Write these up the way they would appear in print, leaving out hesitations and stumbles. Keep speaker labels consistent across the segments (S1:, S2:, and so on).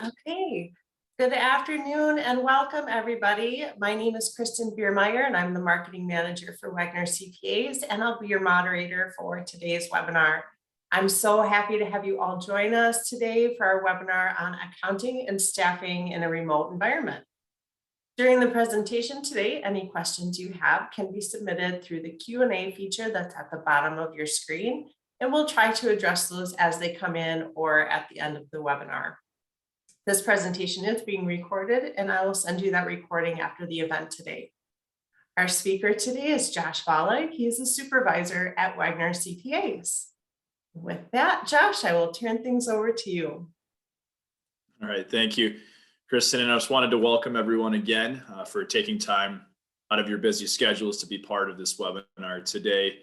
S1: Okay, good afternoon and welcome everybody. My name is Kristen Biermeyer and I'm the marketing manager for Wagner CPAs, and I'll be your moderator for today's webinar. I'm so happy to have you all join us today for our webinar on accounting and staffing in a remote environment. During the presentation today, any questions you have can be submitted through the Q&A feature that's at the bottom of your screen, and we'll try to address those as they come in or at the end of the webinar. This presentation is being recorded, and I will send you that recording after the event today. Our speaker today is Josh Valla. He is a supervisor at Wagner CPAs. With that, Josh, I will turn things over to you.
S2: All right, thank you, Kristen. And I just wanted to welcome everyone again for taking time out of your busy schedules to be part of this webinar today.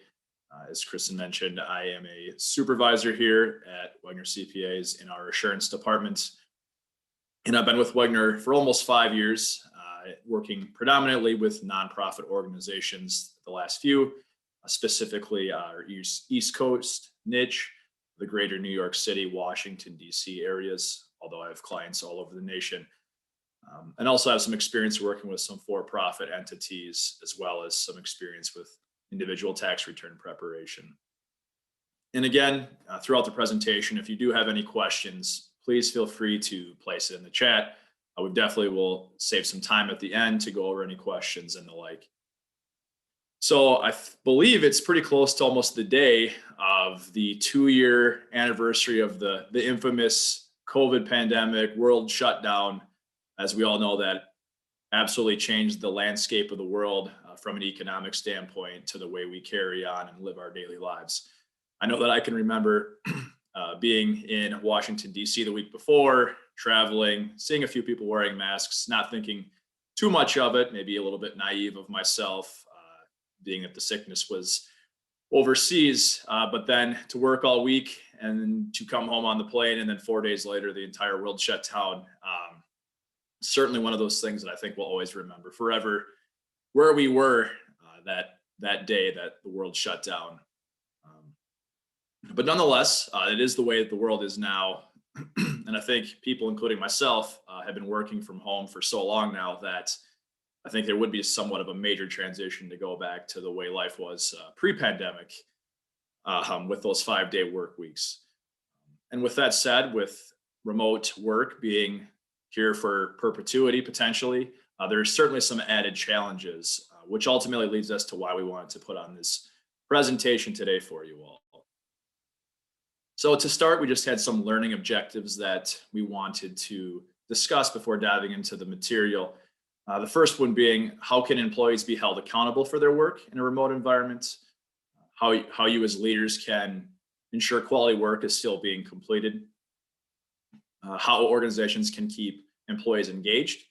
S2: As Kristen mentioned, I am a supervisor here at Wagner CPAs in our assurance department. And I've been with Wagner for almost 5 years, working predominantly with nonprofit organizations the last few, specifically our East Coast niche, the greater New York City, Washington, D.C. areas, although I have clients all over the nation. And also have some experience working with some for-profit entities, as well as some experience with individual tax return preparation. And again, throughout the presentation, if you do have any questions, please feel free to place it in the chat. We definitely will save some time at the end to go over any questions and the like. So I believe it's pretty close to almost the day of the 2-year anniversary of the infamous COVID pandemic, world shutdown. As we all know, that absolutely changed the landscape of the world from an economic standpoint to the way we carry on and live our daily lives. I know that I can remember being in Washington, D.C. the week before, traveling, seeing a few people wearing masks, not thinking too much of it, maybe a little bit naive of myself, being that the sickness was overseas, but then to work all week and to come home on the plane, and then 4 days later, the entire world shut down. Certainly one of those things that I think we'll always remember forever, where we were that day that the world shut down. But nonetheless, it is the way that the world is now. And I think people, including myself, have been working from home for so long now that I think there would be somewhat of a major transition to go back to the way life was pre-pandemic with those 5-day work weeks. And with that said, with remote work being here for perpetuity potentially, there's certainly some added challenges, which ultimately leads us to why we wanted to put on this presentation today for you all. So to start, we just had some learning objectives that we wanted to discuss before diving into the material. The first one being, how can employees be held accountable for their work in a remote environment? How you as leaders can ensure quality work is still being completed. How organizations can keep employees engaged.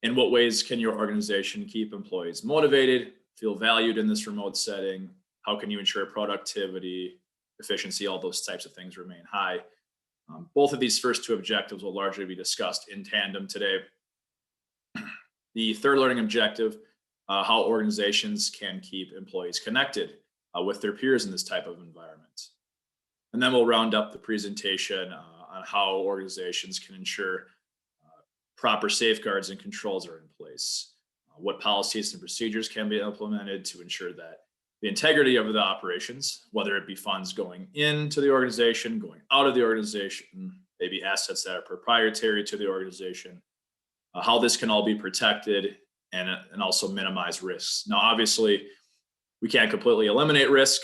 S2: In what ways can your organization keep employees motivated, feel valued in this remote setting? How can you ensure productivity, efficiency, all those types of things remain high? Both of these first two objectives will largely be discussed in tandem today. The third learning objective, how organizations can keep employees connected with their peers in this type of environment. And then we'll round up the presentation on how organizations can ensure proper safeguards and controls are in place. What policies and procedures can be implemented to ensure that the integrity of the operations, whether it be funds going into the organization, going out of the organization, maybe assets that are proprietary to the organization, how this can all be protected and also minimize risks. Now, obviously, we can't completely eliminate risk,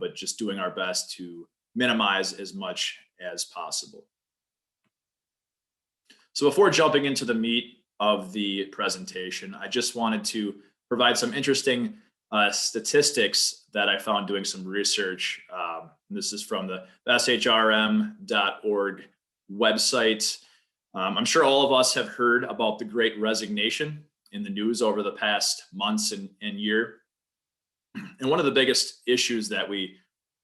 S2: but just doing our best to minimize as much as possible. So before jumping into the meat of the presentation, I just wanted to provide some interesting statistics that I found doing some research. This is from the shrm.org website. I'm sure all of us have heard about the Great Resignation in the news over the past months and year. And one of the biggest issues that we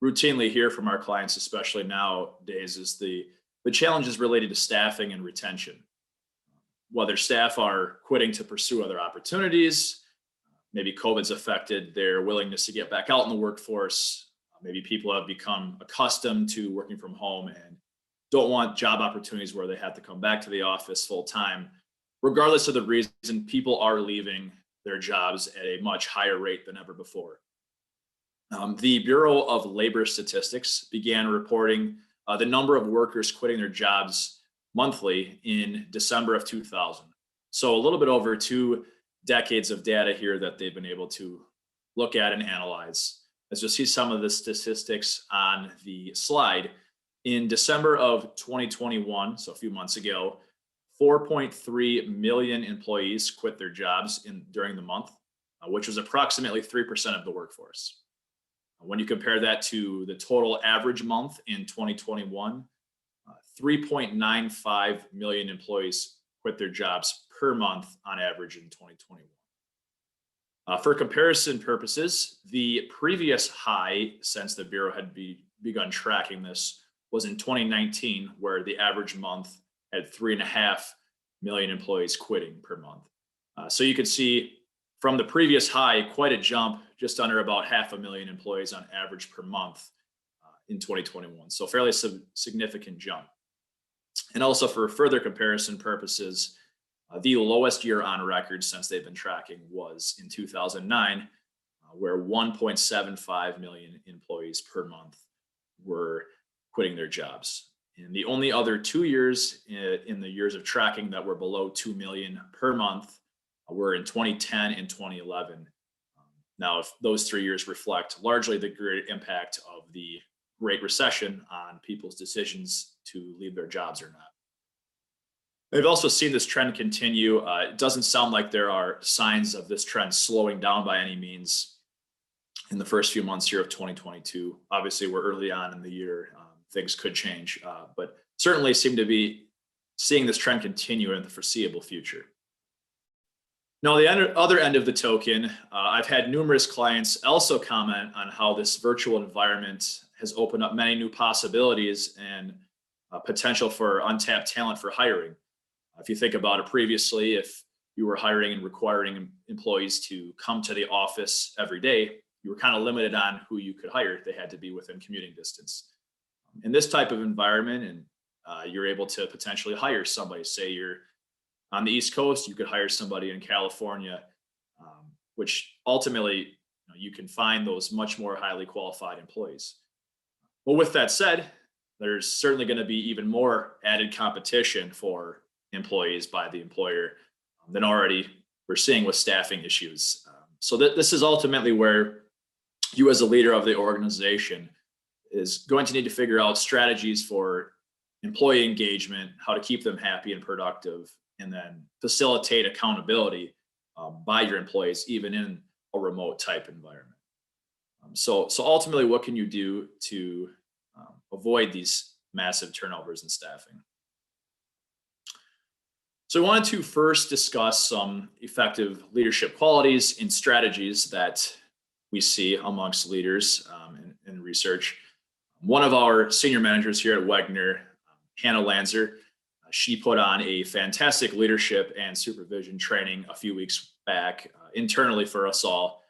S2: routinely hear from our clients, especially nowadays, is the challenges related to staffing and retention. Whether staff are quitting to pursue other opportunities, maybe COVID's affected their willingness to get back out in the workforce. Maybe people have become accustomed to working from home and don't want job opportunities where they have to come back to the office full time. Regardless of the reason, people are leaving their jobs at a much higher rate than ever before. The Bureau of Labor Statistics began reporting the number of workers quitting their jobs monthly in December of 2000. So a little bit over 2 decades of data here that they've been able to look at and analyze. As you'll see some of the statistics on the slide, in December of 2021, so a few months ago, 4.3 million employees quit their jobs during the month, which was approximately 3% of the workforce. When you compare that to the total average month in 2021, 3.95 million employees quit their jobs per month on average in 2021. For comparison purposes, the previous high since the Bureau had begun tracking this was in 2019, where the average month had 3.5 million employees quitting per month. So you can see from the previous high, quite a jump, just under about 500,000 employees on average per month in 2021. So fairly significant jump. And also for further comparison purposes, the lowest year on record since they've been tracking was in 2009, where 1.75 million employees per month were quitting their jobs. And the only other 2 years in the years of tracking that were below 2 million per month were in 2010 and 2011. Now, if those 3 years reflect largely the great impact of the Great Recession on people's decisions to leave their jobs or not. They've also seen this trend continue. It doesn't sound like there are signs of this trend slowing down by any means in the first few months here of 2022. Obviously, we're early on in the year. Things could change, but certainly seem to be seeing this trend continue in the foreseeable future. Now, the other end of the token, I've had numerous clients also comment on how this virtual environment has opened up many new possibilities and potential for untapped talent for hiring. If you think about it previously, if you were hiring and requiring employees to come to the office every day, you were kind of limited on who you could hire. They had to be within commuting distance. In this type of environment, and you're able to potentially hire somebody. Say you're on the East Coast, you could hire somebody in California, which ultimately you can find those much more highly qualified employees. Well, with that said, there's certainly going to be even more added competition for employees by the employer than already we're seeing with staffing issues. So this is ultimately where you as a leader of the organization is going to need to figure out strategies for employee engagement, how to keep them happy and productive, and then facilitate accountability by your employees, even in a remote type environment. So ultimately, what can you do to avoid these massive turnovers in staffing? So I wanted to first discuss some effective leadership qualities and strategies that we see amongst leaders in research. One of our senior managers here at Wegner, Hannah Lanzer, she put on a fantastic leadership and supervision training a few weeks back internally for us all.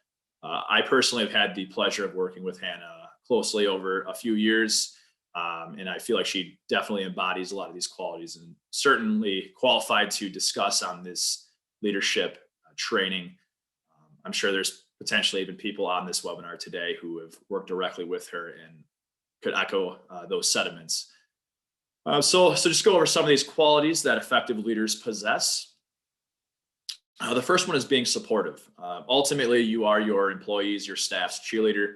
S2: I personally have had the pleasure of working with Hannah closely over a few years, and I feel like she definitely embodies a lot of these qualities and certainly qualified to discuss on this leadership training. I'm sure there's potentially even people on this webinar today who have worked directly with her and could echo those sentiments. So just go over some of these qualities that effective leaders possess. The first one is being supportive. Ultimately, you are your employees, your staff's cheerleader.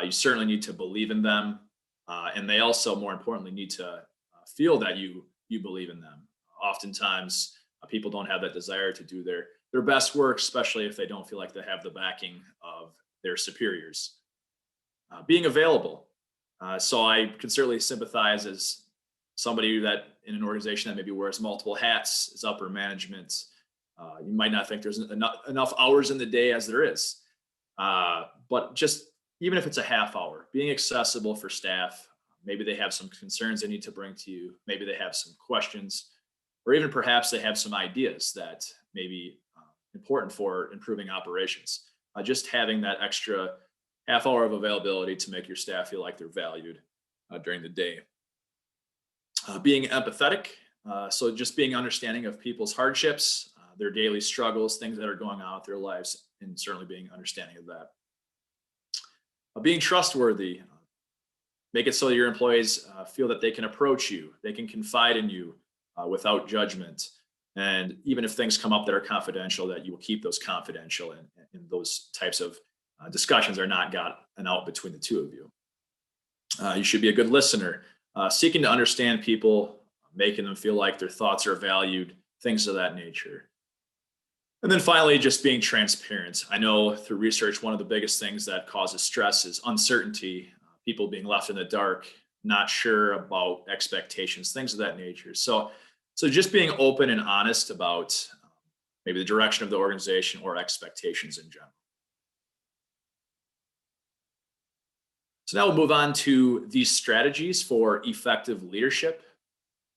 S2: You certainly need to believe in them, and they also, more importantly, need to feel that you believe in them. Oftentimes, people don't have that desire to do their best work, especially if they don't feel like they have the backing of their superiors. Being available. So I can certainly sympathize as somebody that in an organization that maybe wears multiple hats, is upper management. You might not think there's enough hours in the day as there is, but just even if it's a half hour, being accessible for staff. Maybe they have some concerns they need to bring to you. Maybe they have some questions, or even perhaps they have some ideas that may be important for improving operations. Just having that extra half hour of availability to make your staff feel like they're valued during the day. Being empathetic, so just being understanding of people's hardships, their daily struggles, things that are going on with their lives, and certainly being understanding of that. Being trustworthy, make it so that your employees feel that they can approach you, they can confide in you without judgment. And even if things come up that are confidential, that you will keep those confidential, and those types of discussions are not gotten out between the two of you. You should be a good listener, seeking to understand people, making them feel like their thoughts are valued, things of that nature. And then finally, just being transparent. I know through research, one of the biggest things that causes stress is uncertainty, people being left in the dark, not sure about expectations, things of that nature. So just being open and honest about maybe the direction of the organization or expectations in general. So now we'll move on to these strategies for effective leadership.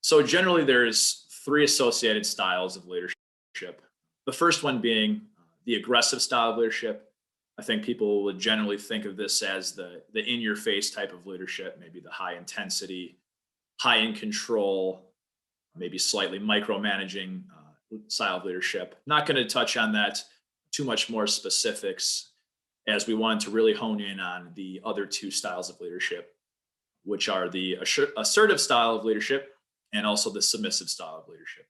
S2: So generally there's 3 associated styles of leadership. The first one being the aggressive style of leadership. I think people would generally think of this as the in-your-face type of leadership, maybe the high intensity, high in control, maybe slightly micromanaging style of leadership. Not going to touch on that too much more specifics, as we want to really hone in on the other 2 styles of leadership, which are the assertive style of leadership and also the submissive style of leadership.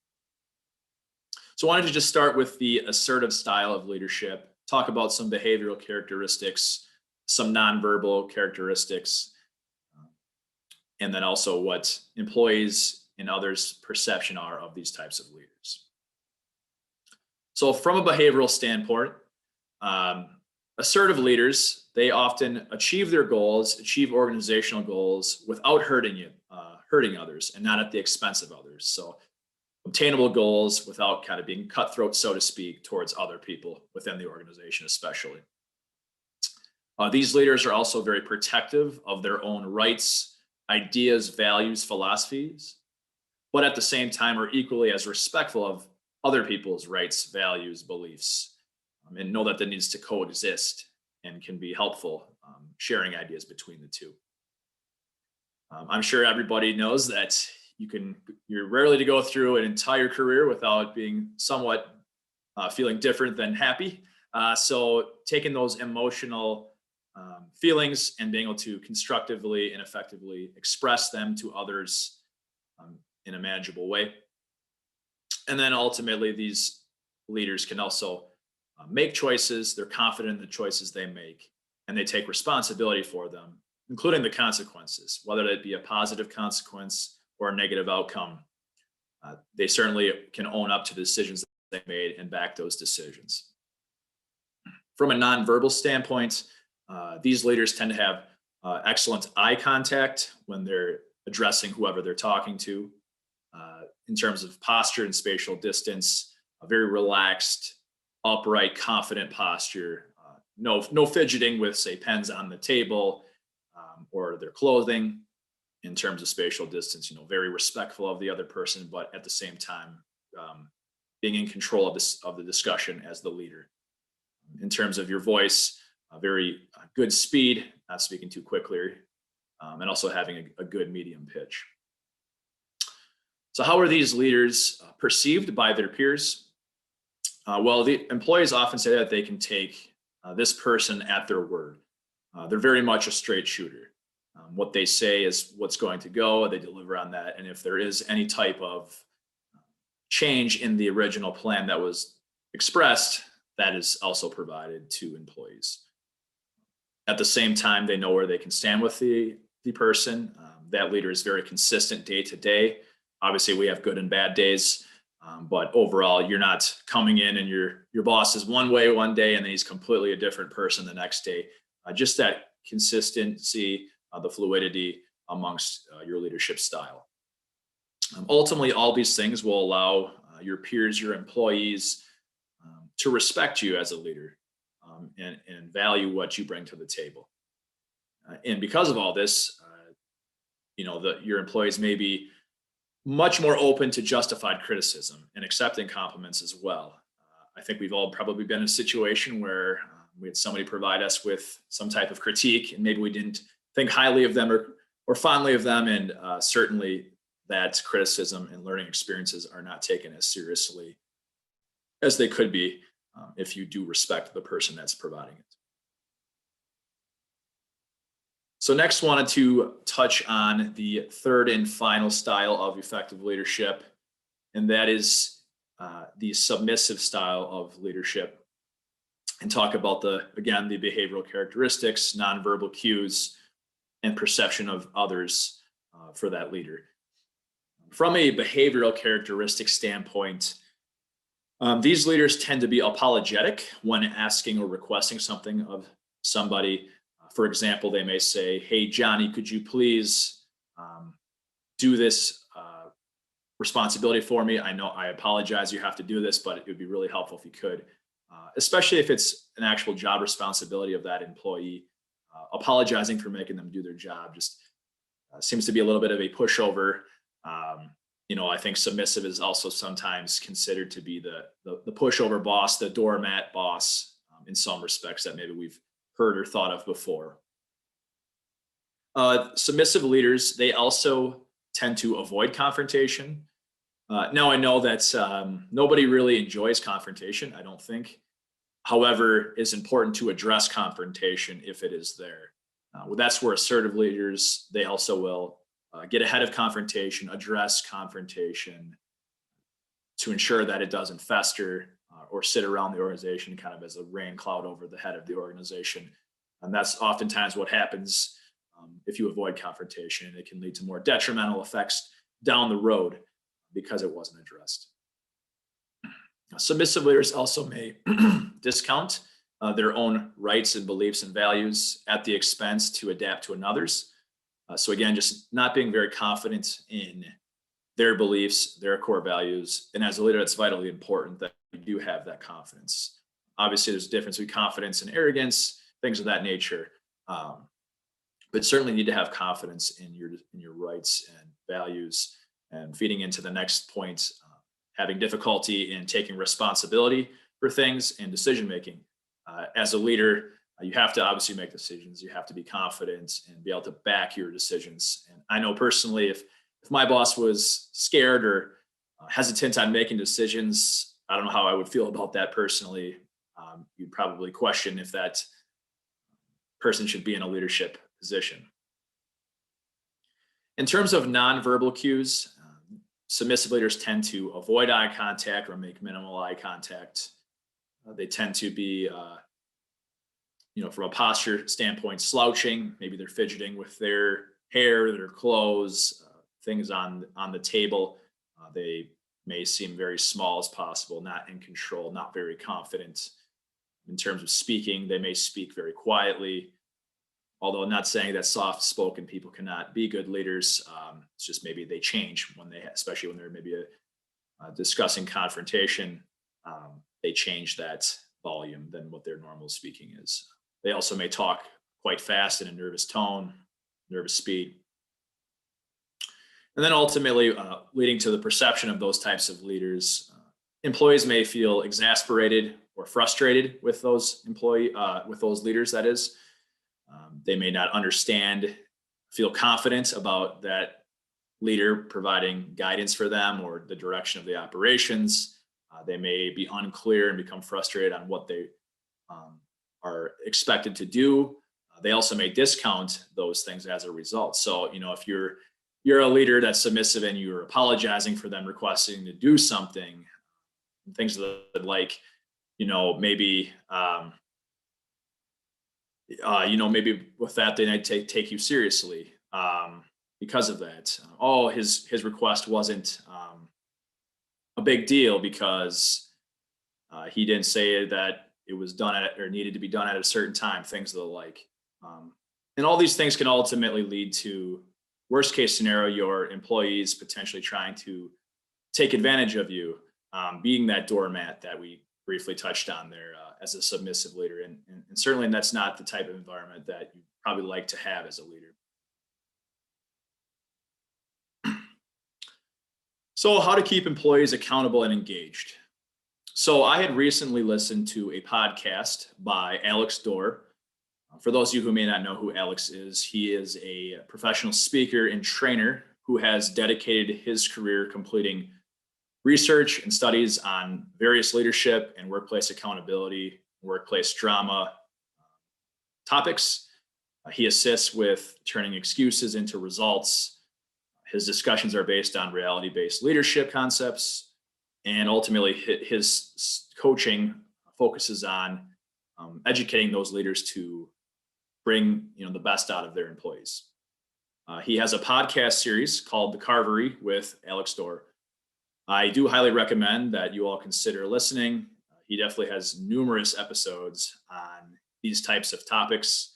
S2: So I wanted to just start with the assertive style of leadership, talk about some behavioral characteristics, some nonverbal characteristics, and then also what employees and others' perception are of these types of leaders. So from a behavioral standpoint, assertive leaders, they often achieve their goals, achieve organizational goals without hurting others and not at the expense of others. So obtainable goals without kind of being cutthroat, so to speak, towards other people within the organization, especially. These leaders are also very protective of their own rights, ideas, values, philosophies, but at the same time are equally as respectful of other people's rights, values, beliefs, and know that that needs to coexist and can be helpful sharing ideas between the two. I'm sure everybody knows that you're rarely to go through an entire career without being somewhat feeling different than happy. So taking those emotional feelings and being able to constructively and effectively express them to others in a manageable way. And then ultimately, these leaders can also make choices. They're confident in the choices they make, and they take responsibility for them, including the consequences, whether it be a positive consequence or a negative outcome. They certainly can own up to the decisions that they made and back those decisions. From a nonverbal standpoint, these leaders tend to have excellent eye contact when they're addressing whoever they're talking to. In terms of posture and spatial distance, a very relaxed, upright, confident posture. No fidgeting with, say, pens on the table or their clothing. In terms of spatial distance, very respectful of the other person, but at the same time, being in control of the discussion as the leader. In terms of your voice, a very good speed, not speaking too quickly, and also having a good medium pitch. So how are these leaders perceived by their peers? Well, the employees often say that they can take this person at their word. They're very much a straight shooter. What they say is what's going to go, they deliver on that. And if there is any type of change in the original plan that was expressed, that is also provided to employees. At the same time, they know where they can stand with the person. That leader is very consistent day to day. Obviously, we have good and bad days, but overall, you're not coming in and your boss is one way one day and then he's completely a different person the next day. Just that consistency, the fluidity amongst your leadership style. Ultimately, all these things will allow your peers, your employees to respect you as a leader and value what you bring to the table. And because of all this, your employees may be much more open to justified criticism and accepting compliments as well. I think we've all probably been in a situation where we had somebody provide us with some type of critique and maybe we didn't think highly of them or fondly of them. And certainly that criticism and learning experiences are not taken as seriously as they could be if you do respect the person that's providing it. So next, wanted to touch on the third and final style of effective leadership, and that is the submissive style of leadership, and talk about the behavioral characteristics, nonverbal cues, and perception of others for that leader. From a behavioral characteristic standpoint, these leaders tend to be apologetic when asking or requesting something of somebody. For example, they may say, "Hey, Johnny, could you please do this responsibility for me? I know I apologize you have to do this, but it would be really helpful if you could." Especially if it's an actual job responsibility of that employee. Apologizing for making them do their job just seems to be a little bit of a pushover. I think submissive is also sometimes considered to be the pushover boss, the doormat boss, in some respects that maybe we've heard or thought of before. Submissive leaders, they also tend to avoid confrontation. Now, I know that nobody really enjoys confrontation, I don't think. However, it's important to address confrontation if it is there. That's where assertive leaders, they also will get ahead of confrontation, address confrontation to ensure that it doesn't fester or sit around the organization kind of as a rain cloud over the head of the organization. And that's oftentimes what happens if you avoid confrontation. It can lead to more detrimental effects down the road because it wasn't addressed. Submissive leaders also may discount their own rights and beliefs and values at the expense to adapt to another's. So again, just not being very confident in their beliefs, their core values. And as a leader, it's vitally important that you do have that confidence. Obviously, there's a difference between confidence and arrogance, things of that nature. But certainly need to have confidence in your rights and values. And feeding into the next point, having difficulty in taking responsibility for things and decision making. As a leader, you have to obviously make decisions. You have to be confident and be able to back your decisions. And I know personally, if my boss was scared or hesitant on making decisions, I don't know how I would feel about that personally. You'd probably question if that person should be in a leadership position. In terms of nonverbal cues, submissive leaders tend to avoid eye contact or make minimal eye contact. They tend to be, from a posture standpoint, slouching. Maybe they're fidgeting with their hair, their clothes, things on the table. They may seem very small as possible, not in control, not very confident. In terms of speaking, they may speak very quietly. Although I'm not saying that soft-spoken people cannot be good leaders. It's just maybe they change especially when they're maybe discussing confrontation. They change that volume than what their normal speaking is. They also may talk quite fast in a nervous tone, nervous speed. And then ultimately leading to the perception of those types of leaders. Employees may feel exasperated or frustrated with those leaders, that is. They may not understand, feel confident about that leader providing guidance for them or the direction of the operations. They may be unclear and become frustrated on what they are expected to do. They also may discount those things as a result. So, if you're a leader that's submissive and you're apologizing for them requesting to do something, things like, maybe maybe with that they might take you seriously because of that. His request wasn't a big deal because he didn't say that it was done at or needed to be done at a certain time. Things of the like, and all these things can ultimately lead to worst case scenario, your employees potentially trying to take advantage of you, being that doormat that we briefly touched on there as a submissive leader. And certainly that's not the type of environment that you probably like to have as a leader. So how to keep employees accountable and engaged. So I had recently listened to a podcast by Alex Dorr. For those of you who may not know who Alex is, he is a professional speaker and trainer who has dedicated his career completing research and studies on various leadership and workplace accountability, workplace drama topics. He assists with turning excuses into results. His discussions are based on reality-based leadership concepts, and ultimately his coaching focuses on educating those leaders to bring the best out of their employees. He has a podcast series called The Carvery with Alex Dorr. I do highly recommend that you all consider listening. He definitely has numerous episodes on these types of topics.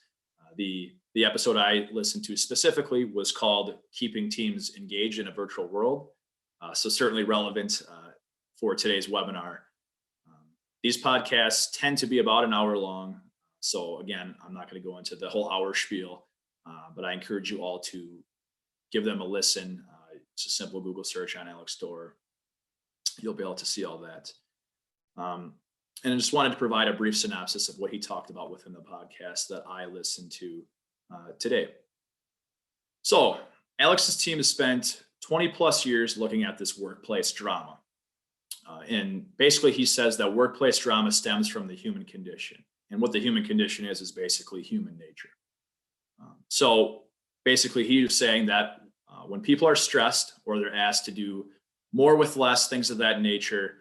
S2: The episode I listened to specifically was called Keeping Teams Engaged in a Virtual World. So certainly relevant for today's webinar. These podcasts tend to be about an hour long. So again, I'm not going to go into the whole hour spiel, but I encourage you all to give them a listen. It's a simple Google search on Alex Dorr. You'll be able to see all that. And I just wanted to provide a brief synopsis of what he talked about within the podcast that I listened to today. So Alex's team has spent 20 plus years looking at this workplace drama. And basically he says that workplace drama stems from the human condition. And what the human condition is basically human nature. So basically he was saying that when people are stressed or they're asked to do more with less, things of that nature,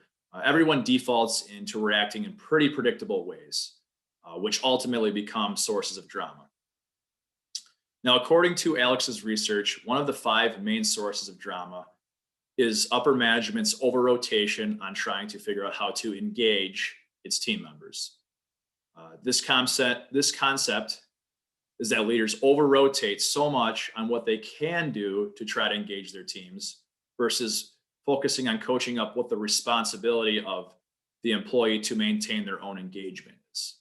S2: everyone defaults into reacting in pretty predictable ways, which ultimately become sources of drama. Now, according to Alex's research, one of the 5 main sources of drama is upper management's over-rotation on trying to figure out how to engage its team members. This concept is that leaders over-rotate so much on what they can do to try to engage their teams versus focusing on coaching up what the responsibility of the employee to maintain their own engagement is.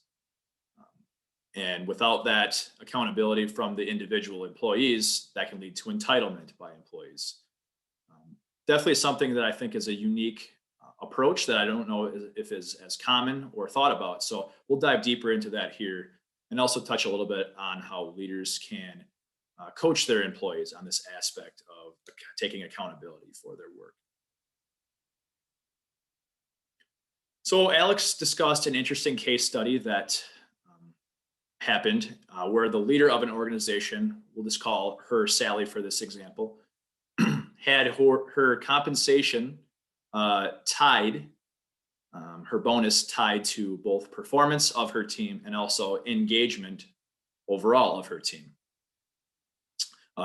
S2: And without that accountability from the individual employees, that can lead to entitlement by employees. Definitely something that I think is a unique approach that I don't know if is as common or thought about. So we'll dive deeper into that here and also touch a little bit on how leaders can coach their employees on this aspect of taking accountability for their work. So Alex discussed an interesting case study that happened where the leader of an organization, we'll just call her Sally for this example, had her compensation tied, her bonus tied to both performance of her team and also engagement overall of her team.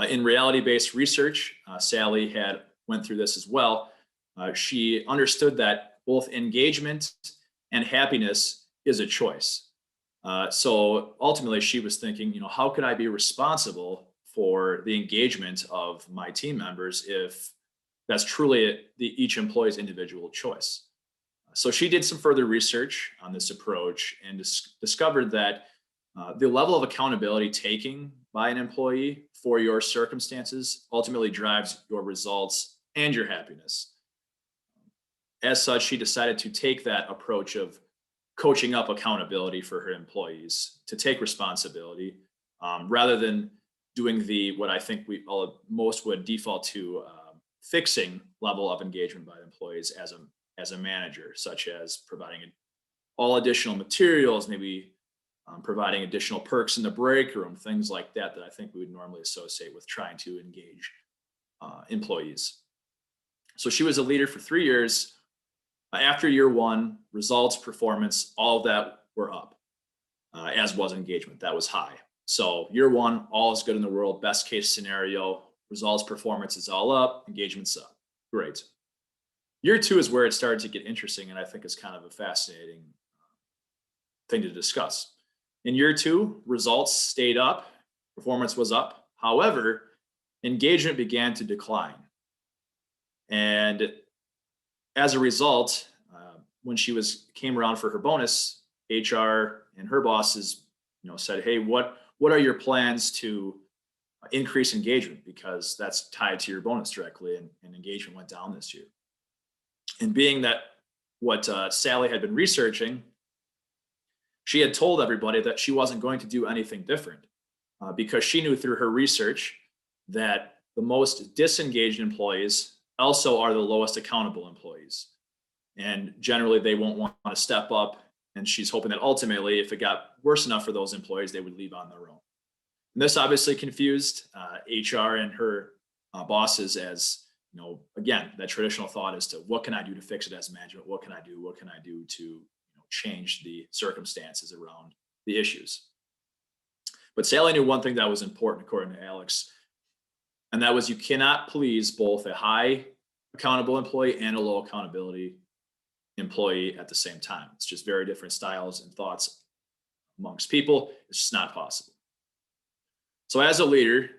S2: In reality-based research, Sally went through this as well. She understood that both engagement and happiness is a choice. So ultimately she was thinking, how could I be responsible for the engagement of my team members if that's truly each employee's individual choice? So she did some further research on this approach and discovered that the level of accountability taken by an employee for your circumstances ultimately drives your results and your happiness. As such, she decided to take that approach of coaching up accountability for her employees to take responsibility rather than doing what I think most would default to fixing level of engagement by employees as a manager, such as providing all additional materials, maybe providing additional perks in the break room, things like that I think we would normally associate with trying to engage employees. So she was a leader for 3 years. After year 1, results, performance, all of that were up, as was engagement. That was high. So year 1, all is good in the world. Best case scenario, results, performance is all up, engagement's up. Great. Year 2 is where it started to get interesting, and I think it's kind of a fascinating thing to discuss. In year 2, results stayed up, performance was up. However, engagement began to decline. And as a result, when she came around for her bonus, HR and her bosses, said, "Hey, what are your plans to increase engagement? Because that's tied to your bonus directly." And engagement went down this year. And being that what Sally had been researching, she had told everybody that she wasn't going to do anything different because she knew through her research that the most disengaged employees also are the lowest accountable employees. And generally, they won't want to step up. And she's hoping that ultimately, if it got worse enough for those employees, they would leave on their own. And this obviously confused HR and her bosses, as again, that traditional thought as to what can I do to fix it as management? What can I do? What can I do to change the circumstances around the issues? But Sally knew one thing that was important, according to Alex, and that was you cannot please both a high accountable employee and a low accountability employee at the same time. It's just very different styles and thoughts amongst people. It's just not possible. So as a leader,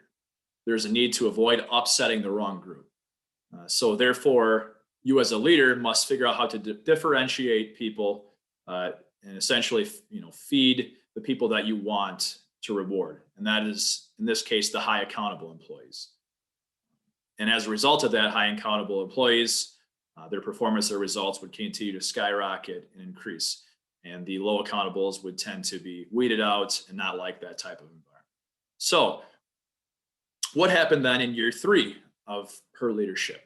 S2: there's a need to avoid upsetting the wrong group. So therefore, you as a leader must figure out how to differentiate people and essentially, feed the people that you want to reward. And that is, in this case, the high accountable employees. And as a result of that, high accountable employees, their performance, their results would continue to skyrocket and increase. And the low accountables would tend to be weeded out and not like that type of environment. So what happened then in year 3 of her leadership?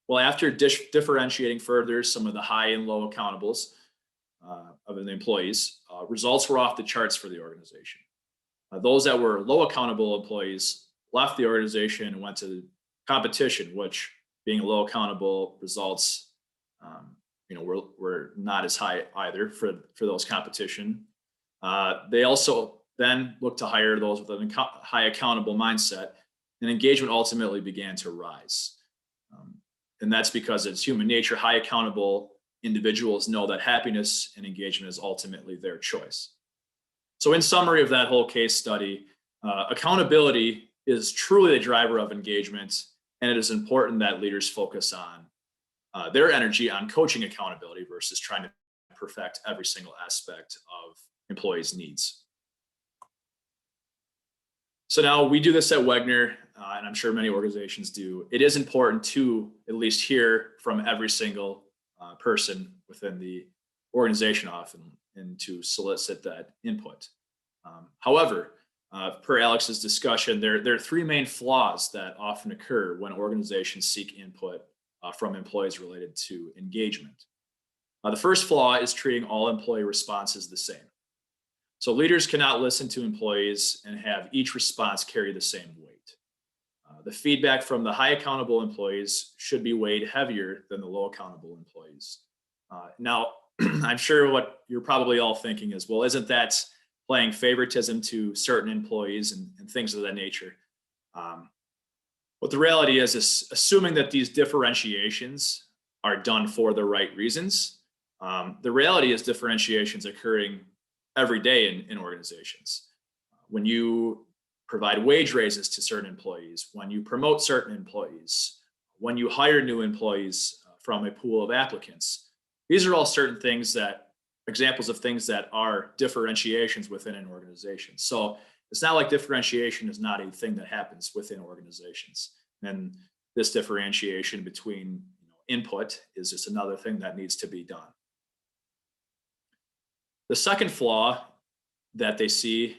S2: Well, after differentiating further some of the high and low accountables of the employees, results were off the charts for the organization. Those that were low accountable employees left the organization and went to competition, which, being low accountable, results were not as high either for those competition. They also then looked to hire those with a high accountable mindset, and engagement ultimately began to rise. And that's because it's human nature. High accountable individuals know that happiness and engagement is ultimately their choice. So in summary of that whole case study, accountability is truly the driver of engagement, and it is important that leaders focus on their energy on coaching accountability versus trying to perfect every single aspect of employees' needs. So now we do this at Wegner, and I'm sure many organizations do. It is important to at least hear from every single person within the organization often, and to solicit that input. However, per Alex's discussion, there are 3 main flaws that often occur when organizations seek input from employees related to engagement. The first flaw is treating all employee responses the same. So leaders cannot listen to employees and have each response carry the same weight. The feedback from the high accountable employees should be weighed heavier than the low accountable employees. Now, I'm sure what you're probably all thinking is, well, isn't that playing favoritism to certain employees and things of that nature? What the reality is assuming that these differentiations are done for the right reasons, the reality is differentiations occurring every day in organizations. When you provide wage raises to certain employees, when you promote certain employees, when you hire new employees from a pool of applicants, these are all certain things examples of things that are differentiations within an organization. So it's not like differentiation is not a thing that happens within organizations. And this differentiation between input is just another thing that needs to be done. The second flaw that they see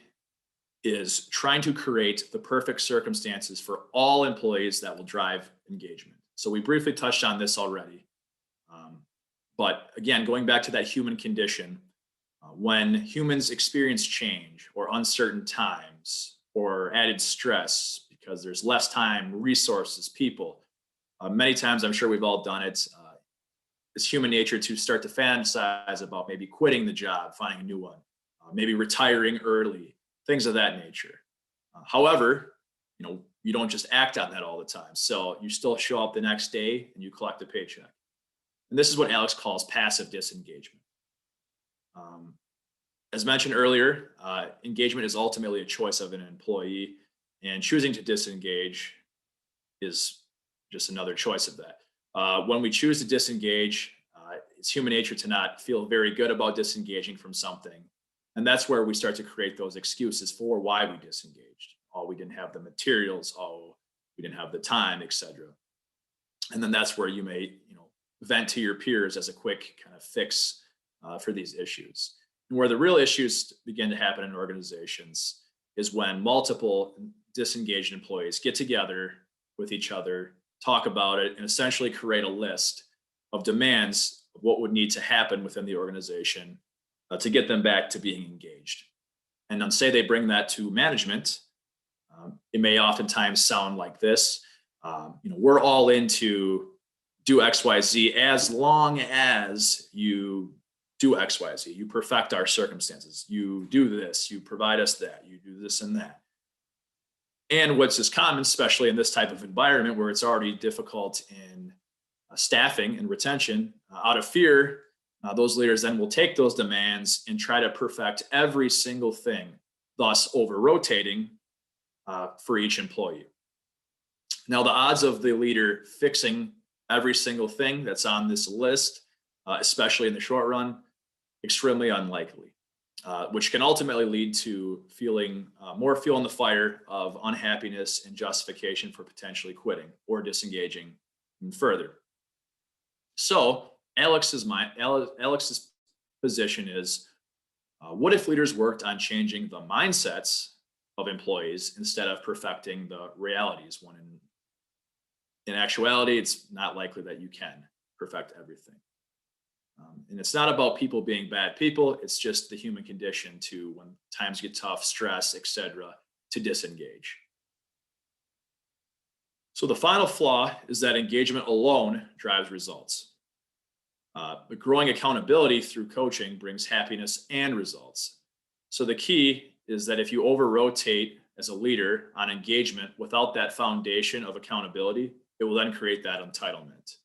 S2: is trying to create the perfect circumstances for all employees that will drive engagement. So we briefly touched on this already. But again, going back to that human condition, when humans experience change or uncertain times or added stress because there's less time, resources, people, many times I'm sure we've all done it. It's human nature to start to fantasize about maybe quitting the job, finding a new one, maybe retiring early, things of that nature. However, you don't just act on that all the time. So you still show up the next day and you collect a paycheck. And this is what Alex calls passive disengagement. As mentioned earlier, engagement is ultimately a choice of an employee, and choosing to disengage is just another choice of that. When we choose to disengage, it's human nature to not feel very good about disengaging from something. And that's where we start to create those excuses for why we disengaged. Oh, we didn't have the materials. Oh, we didn't have the time, etc. And then that's where you may, vent to your peers as a quick kind of fix for these issues. And where the real issues begin to happen in organizations is when multiple disengaged employees get together with each other, talk about it, and essentially create a list of demands of what would need to happen within the organization to get them back to being engaged. And then say they bring that to management, it may oftentimes sound like this. We're all in to do XYZ as long as you do XYZ. You perfect our circumstances. You do this, you provide us that, you do this and that. And what's just common, especially in this type of environment where it's already difficult in staffing and retention, out of fear, those leaders then will take those demands and try to perfect every single thing, thus over-rotating for each employee. Now, the odds of the leader fixing every single thing that's on this list, especially in the short run, extremely unlikely, which can ultimately lead to feeling more fuel in the fire of unhappiness and justification for potentially quitting or disengaging further. So Alex's position is, what if leaders worked on changing the mindsets of employees instead of perfecting the realities? When in actuality, it's not likely that you can perfect everything. And it's not about people being bad people. It's just the human condition to, when times get tough, stress, etc., to disengage. So the final flaw is that engagement alone drives results. But growing accountability through coaching brings happiness and results. So the key is that if you over-rotate as a leader on engagement without that foundation of accountability, it will then create that entitlement.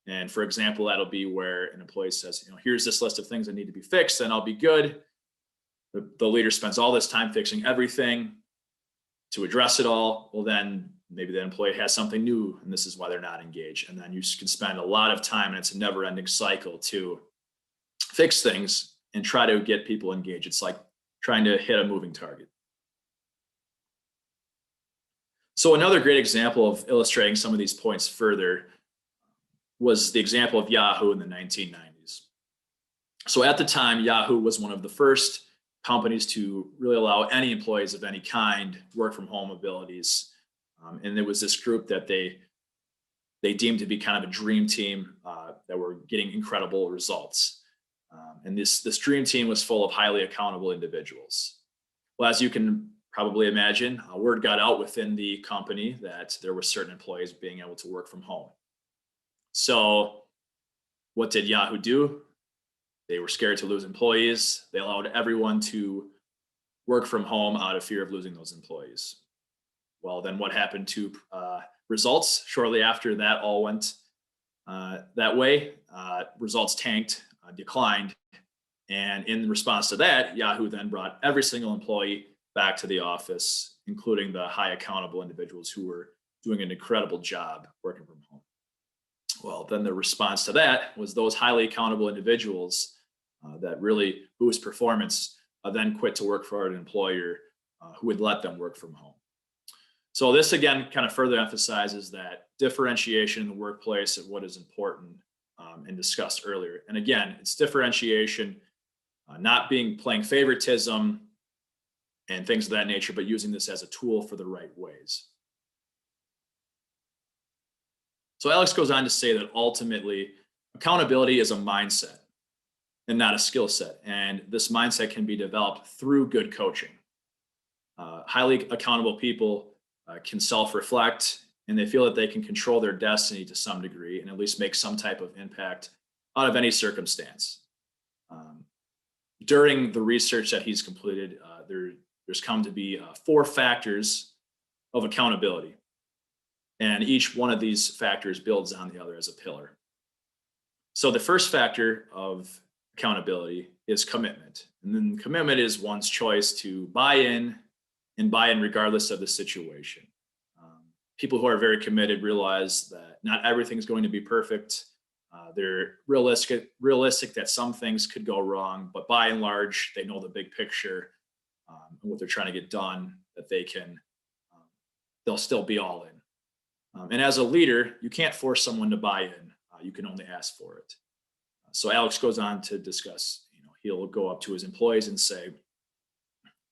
S2: And for example, that'll be where an employee says, here's this list of things that need to be fixed, and I'll be good. The leader spends all this time fixing everything to address it all. Well, then maybe the employee has something new, and this is why they're not engaged. And then you can spend a lot of time, and it's a never-ending cycle to fix things and try to get people engaged. It's like trying to hit a moving target. So another great example of illustrating some of these points further was the example of Yahoo in the 1990s. So at the time, Yahoo was one of the first companies to really allow any employees of any kind work from home abilities. And there was this group that they deemed to be kind of a dream team that were getting incredible results. And this dream team was full of highly accountable individuals. Well, as you can probably imagine, word got out within the company that there were certain employees being able to work from home. So what did Yahoo do? They were scared to lose employees. They allowed everyone to work from home out of fear of losing those employees. Well, then what happened to results? Shortly after that all went that way, results tanked, declined. And in response to that, Yahoo then brought every single employee back to the office, including the high accountable individuals who were doing an incredible job working from home. Well, then the response to that was those highly accountable individuals that really boost performance then quit to work for an employer who would let them work from home. So this again kind of further emphasizes that differentiation in the workplace of what is important and discussed earlier. And again, it's differentiation, not playing favoritism and things of that nature, but using this as a tool for the right ways. So Alex goes on to say that ultimately accountability is a mindset and not a skill set. And this mindset can be developed through good coaching. Highly accountable people can self-reflect, and they feel that they can control their destiny to some degree and at least make some type of impact out of any circumstance. During the research that he's completed, there's come to be 4 factors of accountability. And each one of these factors builds on the other as a pillar. So the first factor of accountability is commitment. And then commitment is one's choice to buy in regardless of the situation. People who are very committed realize that not everything's going to be perfect. They're realistic that some things could go wrong, but by and large, they know the big picture and what they're trying to get done, that they'll still be all in. And as a leader, you can't force someone to buy in. You can only ask for it. So Alex goes on to discuss, he'll go up to his employees and say,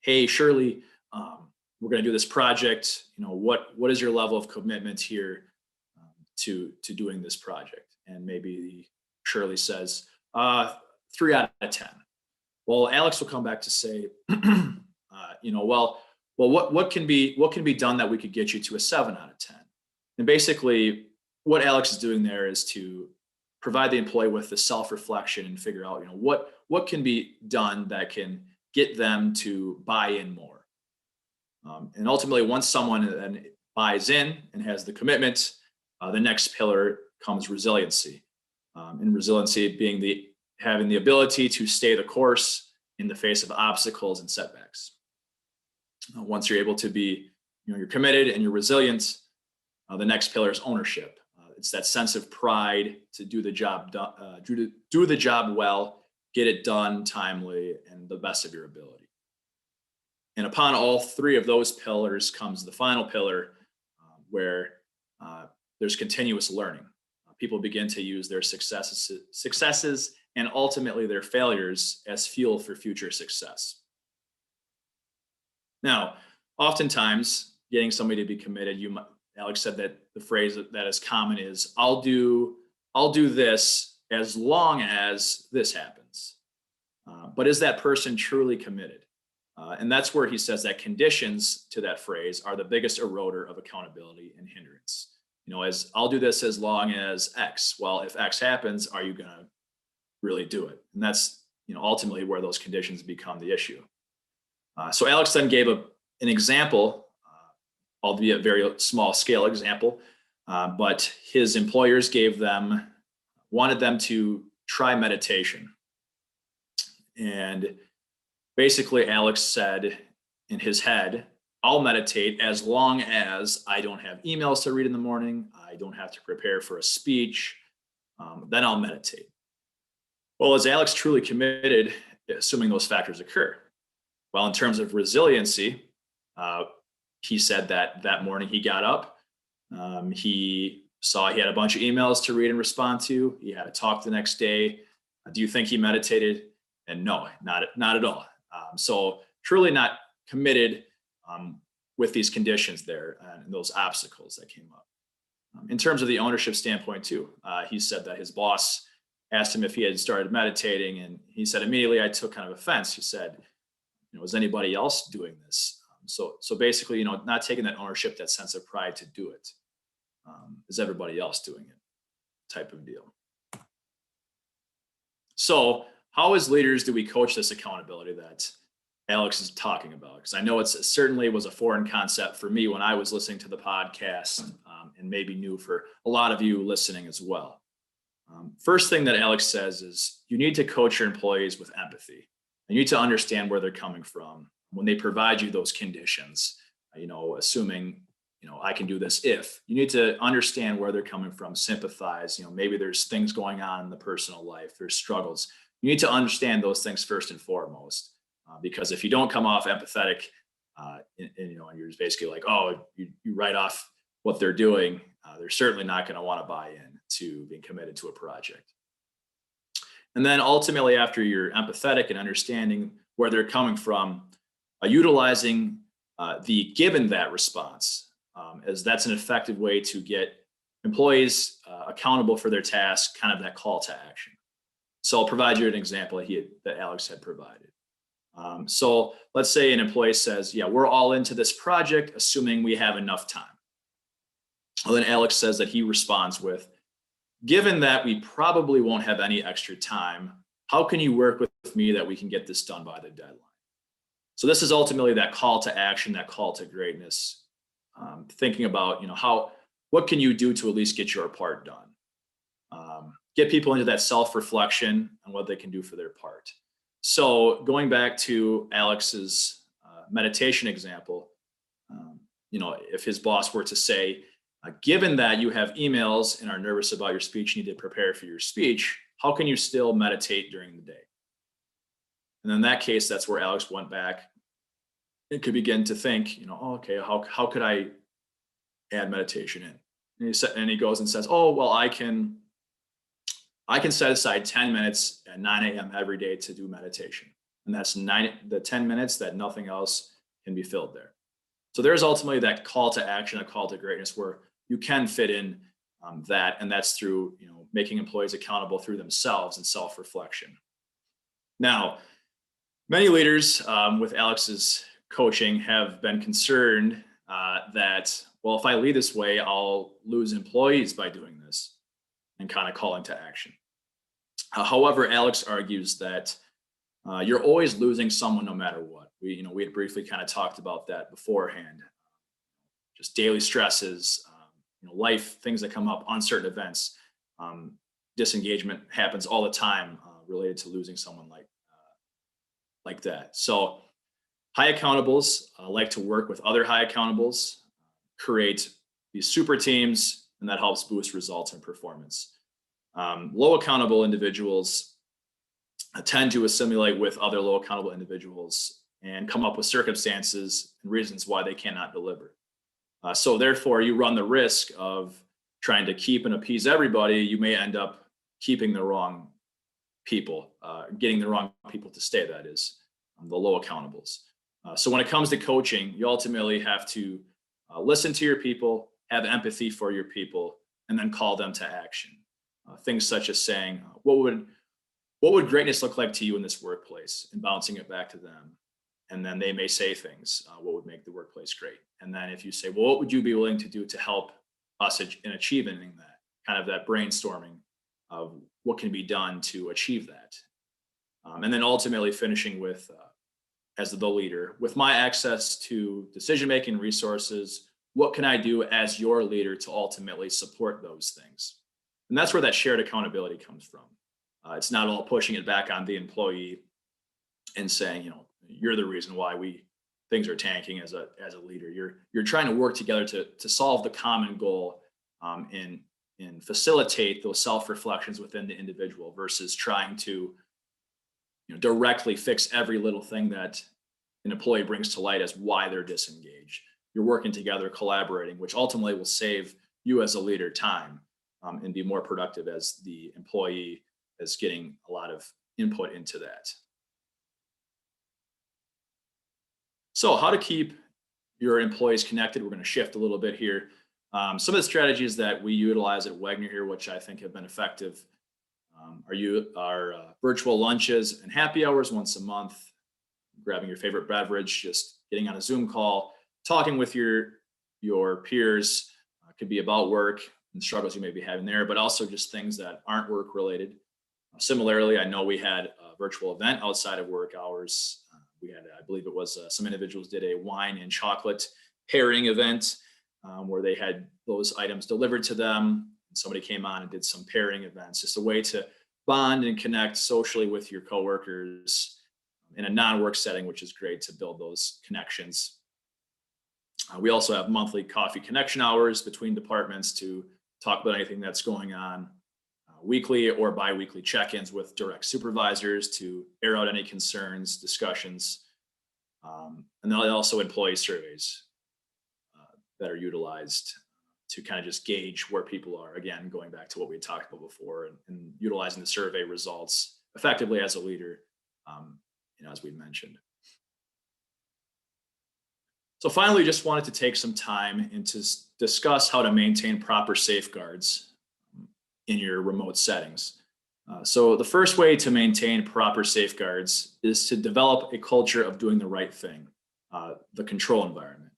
S2: hey, Shirley, we're going to do this project. What is your level of commitment here to doing this project? And maybe Shirley says 3 out of 10. Well, Alex will come back to say, well, what can be done that we could get you to a 7 out of 10? And basically, what Alex is doing there is to provide the employee with the self-reflection and figure out, what can be done that can get them to buy in more. And ultimately, once someone then buys in and has the commitment, the next pillar comes resiliency. And resiliency being having the ability to stay the course in the face of obstacles and setbacks. Once you're able to be, you're committed and you're resilient, the next pillar is ownership. It's that sense of pride to do the job well, get it done timely, and the best of your ability. And upon all 3 of those pillars comes the final pillar, where there's continuous learning. People begin to use their successes and ultimately their failures as fuel for future success. Now, oftentimes, getting somebody to be committed, Alex said that the phrase that is common is, I'll do this as long as this happens. But is that person truly committed? And that's where he says that conditions to that phrase are the biggest eroder of accountability and hindrance. As I'll do this as long as X. Well, if X happens, are you going to really do it? And that's, ultimately where those conditions become the issue. So Alex then gave an example, albeit a very small scale example, but his employers wanted them to try meditation. And basically Alex said in his head, I'll meditate as long as I don't have emails to read in the morning, I don't have to prepare for a speech, then I'll meditate. Well, is Alex truly committed, assuming those factors occur? Well, in terms of resiliency, he said that morning he got up, he saw he had a bunch of emails to read and respond to, he had a talk the next day. Do you think he meditated? And no, not at all. So truly not committed with these conditions there and those obstacles that came up. In terms of the ownership standpoint too, he said that his boss asked him if he had started meditating, and he said immediately, I took kind of offense. He said, is anybody else doing this? So basically, not taking that ownership, that sense of pride to do it. Is everybody else doing it? Type of deal. So how as leaders do we coach this accountability that Alex is talking about? Because I know it certainly was a foreign concept for me when I was listening to the podcast, and maybe new for a lot of you listening as well. First thing that Alex says is you need to coach your employees with empathy. You need to understand where they're coming from when they provide you those conditions, assuming, I can do this if. You need to understand where they're coming from, sympathize. Maybe there's things going on in the personal life, there's struggles. You need to understand those things first and foremost, because if you don't come off empathetic, and you're just basically like, oh, you write off what they're doing, they're certainly not going to want to buy in to being committed to a project. And then ultimately, after you're empathetic and understanding where they're coming from, utilizing the given that response, as that's an effective way to get employees accountable for their task, kind of that call to action. So I'll provide you an example that Alex had provided. So let's say an employee says, yeah, we're all into this project, assuming we have enough time. Well, then Alex says that he responds with, given that we probably won't have any extra time, how can you work with me that we can get this done by the deadline? So this is ultimately that call to action, that call to greatness, thinking about, what can you do to at least get your part done? Get people into that self-reflection on what they can do for their part. So going back to Alex's meditation example, if his boss were to say, given that you have emails and are nervous about your speech, you need to prepare for your speech, how can you still meditate during the day? And in that case, that's where Alex went back and could begin to think, okay, how could I add meditation in? And he goes and says, oh, well, I can set aside 10 minutes at 9 a.m. every day to do meditation. And that's the 10 minutes that nothing else can be filled there. So there's ultimately that call to action, a call to greatness where you can fit in that, and that's through making employees accountable through themselves and self-reflection. Now, many leaders with Alex's coaching have been concerned that, well, if I lead this way, I'll lose employees by doing this, and kind of calling to action. However, Alex argues that you're always losing someone no matter what. We had briefly kind of talked about that beforehand. Just daily stresses, life, things that come up, uncertain events. Disengagement happens all the time related to losing someone like that. So high accountables like to work with other high accountables, create these super teams, and that helps boost results and performance. Low accountable individuals tend to assimilate with other low accountable individuals and come up with circumstances and reasons why they cannot deliver. So therefore, you run the risk of trying to keep and appease everybody. You may end up keeping the wrong people, getting the wrong people to stay, that is, the low accountables. So when it comes to coaching, you ultimately have to listen to your people, have empathy for your people, and then call them to action. Things such as saying, what would greatness look like to you in this workplace, and bouncing it back to them. And then they may say things, what would make the workplace great? And then if you say, well, what would you be willing to do to help us in achieving that? Kind of that brainstorming of what can be done to achieve that. And then ultimately finishing with, as the leader, with my access to decision-making resources, what can I do as your leader to ultimately support those things? And that's where that shared accountability comes from. It's not all pushing it back on the employee and saying, you're the reason why things are tanking as a leader. You're trying to work together to solve the common goal and facilitate those self-reflections within the individual versus trying to directly fix every little thing that an employee brings to light as why they're disengaged. You're working together, collaborating, which ultimately will save you as a leader time and be more productive as the employee is getting a lot of input into that. So how to keep your employees connected. We're going to shift a little bit here. Some of the strategies that we utilize at Wagner here, which I think have been effective, are virtual lunches and happy hours once a month, grabbing your favorite beverage, just getting on a Zoom call, talking with your peers. Could be about work and struggles you may be having there, but also just things that aren't work related. Similarly, I know we had a virtual event outside of work hours. We had, I believe it was some individuals did a wine and chocolate pairing event where they had those items delivered to them. And somebody came on and did some pairing events, just a way to bond and connect socially with your coworkers in a non-work setting, which is great to build those connections. We also have monthly coffee connection hours between departments to talk about anything that's going on. Weekly or bi-weekly check-ins with direct supervisors to air out any concerns, discussions, and then also employee surveys that are utilized to kind of just gauge where people are. Again, going back to what we talked about before, and utilizing the survey results effectively as a leader, as we mentioned. So finally, just wanted to take some time and to discuss how to maintain proper safeguards in your remote settings. So the first way to maintain proper safeguards is to develop a culture of doing the right thing, the control environment.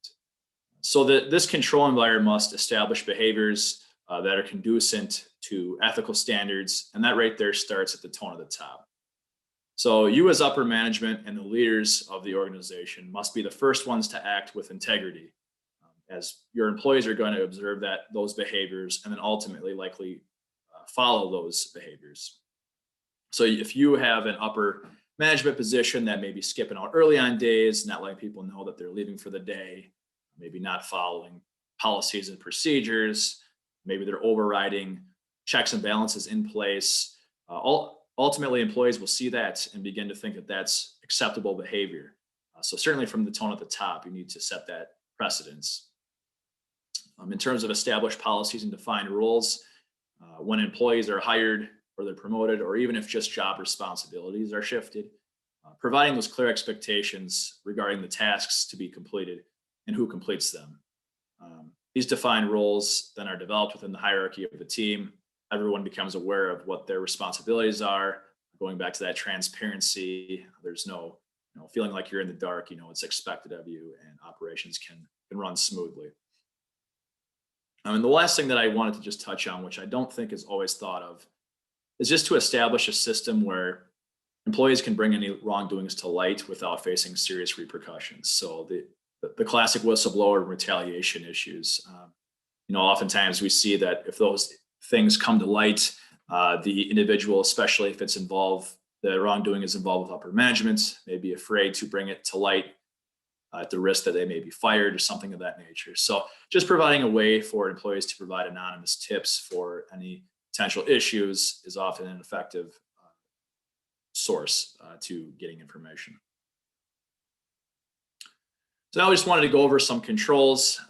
S2: So this control environment must establish behaviors that are conducive to ethical standards, and that right there starts at the tone of the top. So you as upper management and the leaders of the organization must be the first ones to act with integrity, as your employees are going to observe those behaviors and then ultimately likely follow those behaviors. So if you have an upper management position that may be skipping out early on days, not letting people know that they're leaving for the day, maybe not following policies and procedures, maybe they're overriding checks and balances in place, ultimately employees will see that and begin to think that that's acceptable behavior. So certainly from the tone at the top, you need to set that precedence. In terms of established policies and defined roles, when employees are hired or they're promoted, or even if just job responsibilities are shifted, providing those clear expectations regarding the tasks to be completed and who completes them. These defined roles then are developed within the hierarchy of the team. Everyone becomes aware of what their responsibilities are. Going back to that transparency, there's no feeling like you're in the dark. What's expected of you, and operations can run smoothly. And the last thing that I wanted to just touch on, which I don't think is always thought of, is just to establish a system where employees can bring any wrongdoings to light without facing serious repercussions. So the classic whistleblower and retaliation issues. Oftentimes we see that if those things come to light, the individual, especially if the wrongdoing is involved with upper management, may be afraid to bring it to light at the risk that they may be fired or something of that nature. So just providing a way for employees to provide anonymous tips for any potential issues is often an effective source to getting information. So now I just wanted to go over some controls.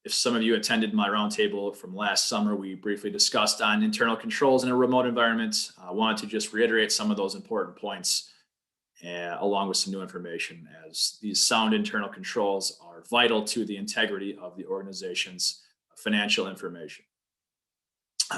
S2: If some of you attended my roundtable from last summer, we briefly discussed on internal controls in a remote environment. I wanted to just reiterate some of those important points along with some new information, as these sound internal controls are vital to the integrity of the organization's financial information.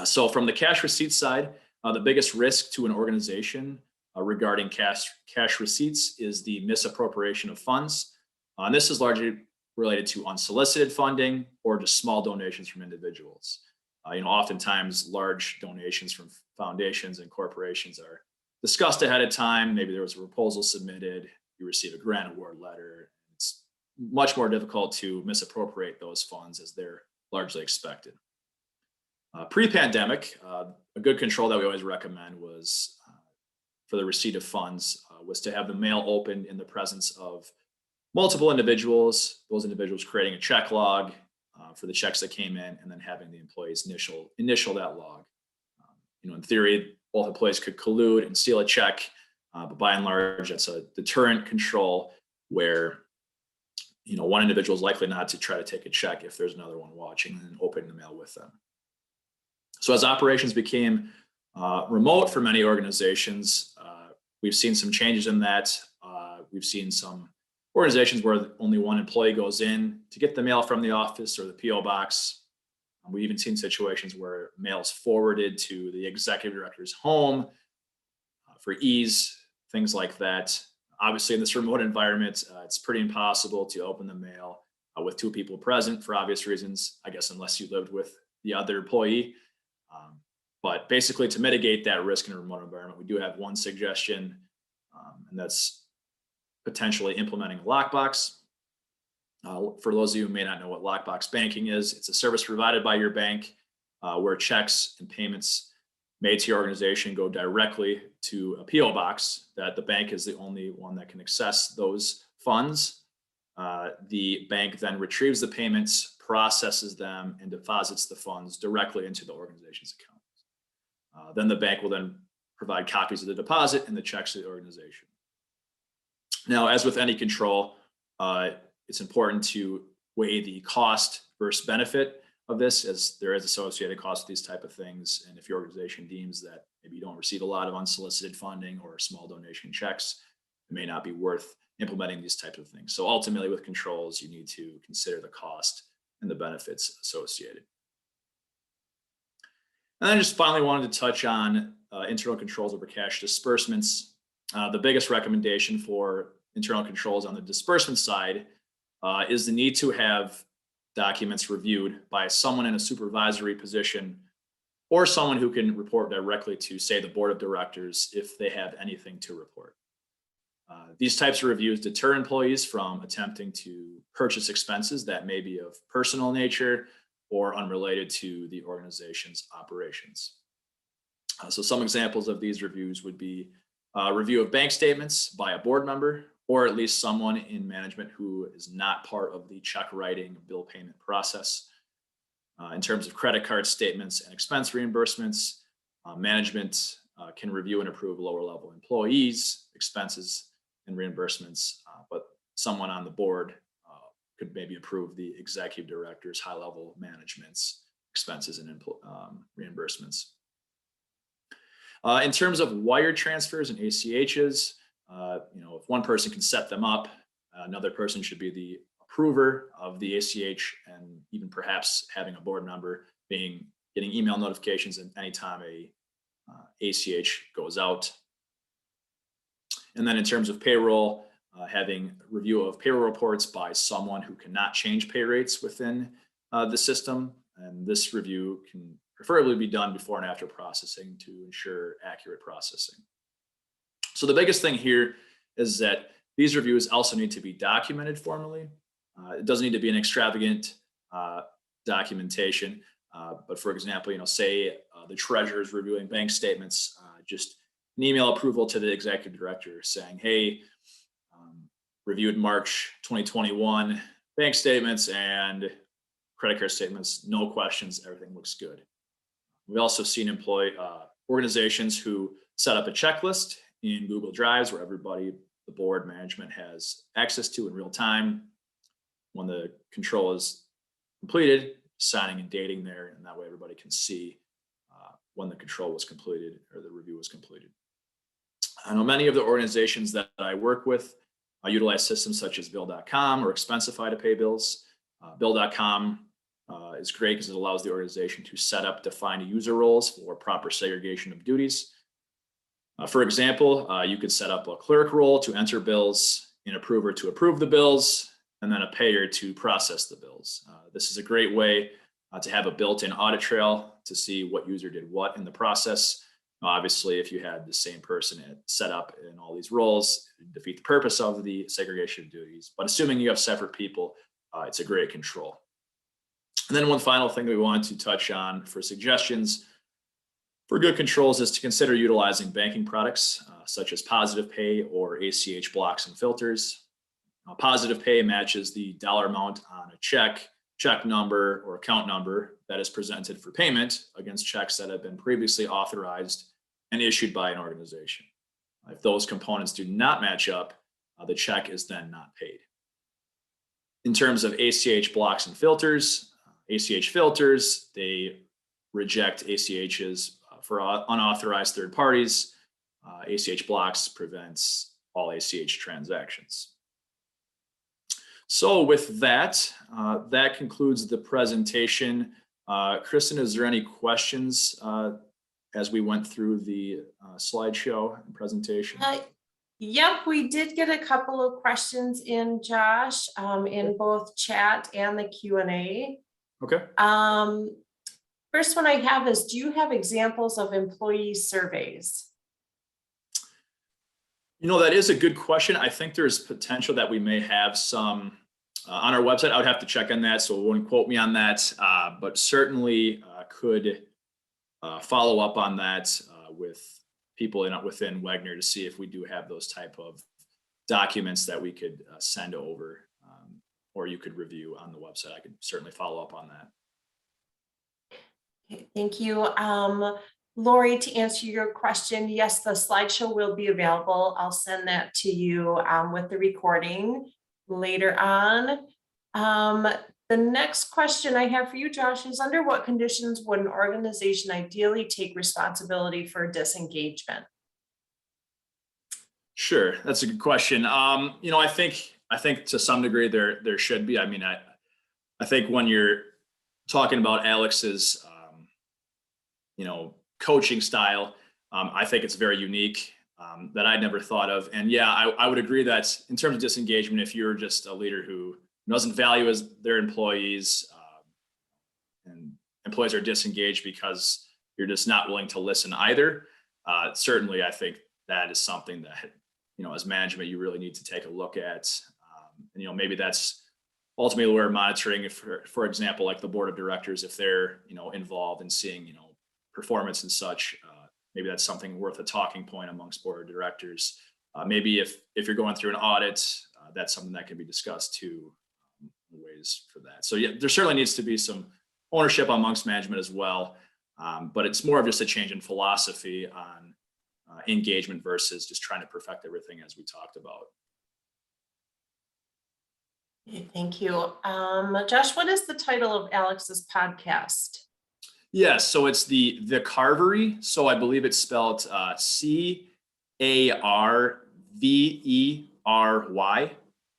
S2: So from the cash receipt side, the biggest risk to an organization regarding cash receipts is the misappropriation of funds. And this is largely related to unsolicited funding or just small donations from individuals. Oftentimes large donations from foundations and corporations are discussed ahead of time. Maybe there was a proposal submitted, you receive a grant award letter. It's much more difficult to misappropriate those funds as they're largely expected. Pre-pandemic, a good control that we always recommend was for the receipt of funds was to have the mail opened in the presence of multiple individuals, those individuals creating a check log for the checks that came in, and then having the employees initial that log. In theory, both employees could collude and steal a check, but by and large, it's a deterrent control where one individual is likely not to try to take a check if there's another one watching and opening the mail with them. So as operations became remote for many organizations, we've seen some changes in that. We've seen some organizations where only one employee goes in to get the mail from the office or the PO box. We've even seen situations where mail is forwarded to the executive director's home for ease, things like that. Obviously, in this remote environment, it's pretty impossible to open the mail with two people present for obvious reasons, I guess, unless you lived with the other employee. But basically, to mitigate that risk in a remote environment, we do have one suggestion, and that's potentially implementing a lockbox. For those of you who may not know what lockbox banking is, it's a service provided by your bank where checks and payments made to your organization go directly to a PO box that the bank is the only one that can access those funds. The bank then retrieves the payments, processes them, and deposits the funds directly into the organization's account. Then the bank will then provide copies of the deposit and the checks to the organization. Now, as with any control, it's important to weigh the cost versus benefit of this, as there is associated cost with these type of things. And if your organization deems that maybe you don't receive a lot of unsolicited funding or small donation checks, it may not be worth implementing these types of things. So ultimately with controls, you need to consider the cost and the benefits associated. And then just finally wanted to touch on internal controls over cash disbursements. The biggest recommendation for internal controls on the disbursement side is the need to have documents reviewed by someone in a supervisory position or someone who can report directly to, say, the board of directors if they have anything to report. These types of reviews deter employees from attempting to purchase expenses that may be of personal nature or unrelated to the organization's operations. So some examples of these reviews would be a review of bank statements by a board member, or at least someone in management who is not part of the check writing bill payment process. In terms of credit card statements and expense reimbursements, management can review and approve lower level employees' expenses and reimbursements, but someone on the board could maybe approve the executive director's high level management's expenses and reimbursements. In terms of wire transfers and ACHs, if one person can set them up, another person should be the approver of the ACH, and even perhaps having a board member getting email notifications at any time a ACH goes out. And then in terms of payroll, having review of payroll reports by someone who cannot change pay rates within the system. And this review can preferably be done before and after processing to ensure accurate processing. So the biggest thing here is that these reviews also need to be documented formally. It doesn't need to be an extravagant documentation, but for example, say the treasurer is reviewing bank statements, just an email approval to the executive director saying, hey, reviewed March 2021 bank statements and credit card statements, no questions, everything looks good. We've also seen organizations who set up a checklist in Google Drives where everybody, the board management, has access to in real time. When the control is completed, signing and dating there, and that way everybody can see when the control was completed or the review was completed. I know many of the organizations that I work with utilize systems such as Bill.com or Expensify to pay bills. Bill.com is great because it allows the organization to set up defined user roles for proper segregation of duties. For example, you could set up a clerk role to enter bills, an approver to approve the bills, and then a payer to process the bills. This is a great way to have a built-in audit trail to see what user did what in the process. Obviously, if you had the same person set up in all these roles, it would defeat the purpose of the segregation of duties. But assuming you have separate people, it's a great control. And then one final thing we want to touch on for suggestions for good controls is to consider utilizing banking products such as Positive Pay or ACH blocks and filters. Positive Pay matches the dollar amount on a check number, or account number that is presented for payment against checks that have been previously authorized and issued by an organization. If those components do not match up, the check is then not paid. In terms of ACH blocks and filters, ACH filters, they reject ACHs for unauthorized third parties. ACH blocks prevents all ACH transactions. So with that, that concludes the presentation. Kristen, is there any questions as we went through the slideshow and presentation?
S1: Yep, we did get a couple of questions in, Josh, in both chat and the Q&A.
S2: Okay.
S1: First one I have is, do you have examples of employee surveys?
S2: That is a good question. I think there's potential that we may have some on our website. I would have to check on that, so it wouldn't quote me on that, but certainly could follow up on that with people within Wegner to see if we do have those type of documents that we could send over, or you could review on the website. I could certainly follow up on that.
S1: Okay, thank you. Lori, to answer your question, yes, the slideshow will be available. I'll send that to you with the recording later on. The next question I have for you, Josh, is under what conditions would an organization ideally take responsibility for disengagement?
S2: Sure, that's a good question. I think to some degree there should be. I mean, I think when you're talking about Alex's, coaching style, I think it's very unique that I'd never thought of. And yeah, I would agree that in terms of disengagement, if you're just a leader who doesn't value their employees, and employees are disengaged because you're just not willing to listen either, certainly I think that is something that, as management, you really need to take a look at. Maybe that's ultimately where monitoring, if, for example, like the board of directors, if they're, involved in seeing, performance and such, maybe that's something worth a talking point amongst board of directors. Maybe if you're going through an audit, that's something that can be discussed too, ways for that. So yeah, there certainly needs to be some ownership amongst management as well, but it's more of just a change in philosophy on engagement versus just trying to perfect everything as we talked about.
S1: Okay, thank you. Josh, what is the title of Alex's podcast?
S2: Yes, so it's the Carvery. So I believe it's spelled CARVERY,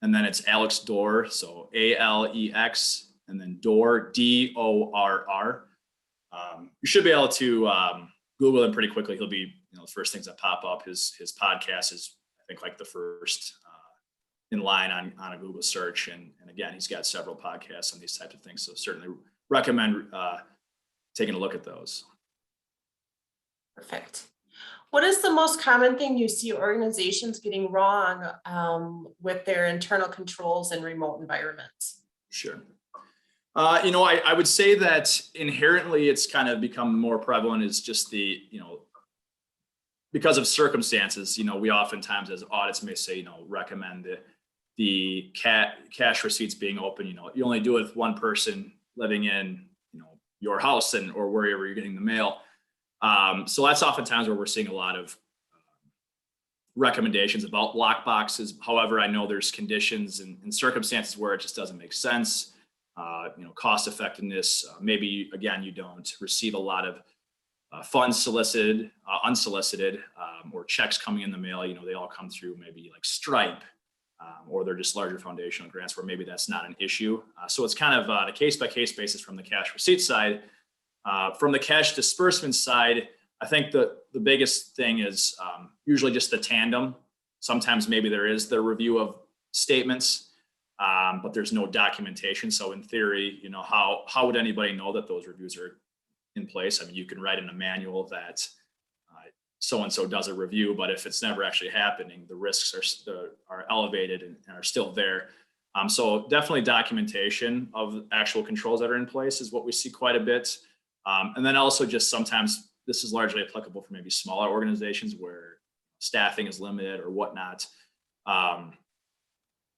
S2: and then it's Alex Dorr, so ALEX, and then Dorr, DORR. You should be able to Google him pretty quickly. He'll be, the first things that pop up. His podcast is, I think, like the first in line on a Google search. And again, he's got several podcasts on these types of things. So certainly recommend taking a look at those.
S1: Perfect. What is the most common thing you see organizations getting wrong with their internal controls in remote environments?
S2: Sure. I would say that inherently it's kind of become more prevalent is just the, because of circumstances, we oftentimes as audits may say, recommend the cash receipts being open. You only do it with one person living in, your house or wherever you're getting the mail. So that's oftentimes where we're seeing a lot of recommendations about lock boxes. However, I know there's conditions and circumstances where it just doesn't make sense. Cost effectiveness. Maybe again, you don't receive a lot of funds solicited, unsolicited, or checks coming in the mail. They all come through maybe like Stripe, or they're just larger foundational grants where maybe that's not an issue. So it's kind of a case-by-case basis from the cash receipt side. From the cash disbursement side, I think the biggest thing is usually just the tandem. Sometimes maybe there is the review of statements, but there's no documentation. So in theory, how would anybody know that those reviews are in place? I mean, you can write in a manual that so-and-so does a review, but if it's never actually happening, the risks are elevated and are still there. So definitely documentation of actual controls that are in place is what we see quite a bit. And then also just sometimes this is largely applicable for maybe smaller organizations where staffing is limited or whatnot.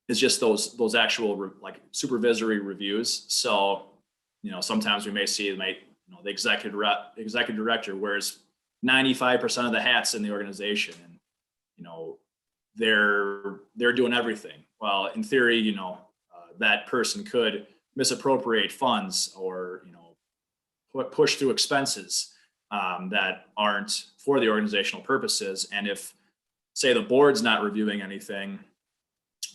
S2: It's just those actual like supervisory reviews. So, sometimes we may see the executive director wears 95% of the hats in the organization, and they're doing everything. Well, in theory, that person could misappropriate funds or push through expenses that aren't for the organizational purposes. And if, say, the board's not reviewing anything,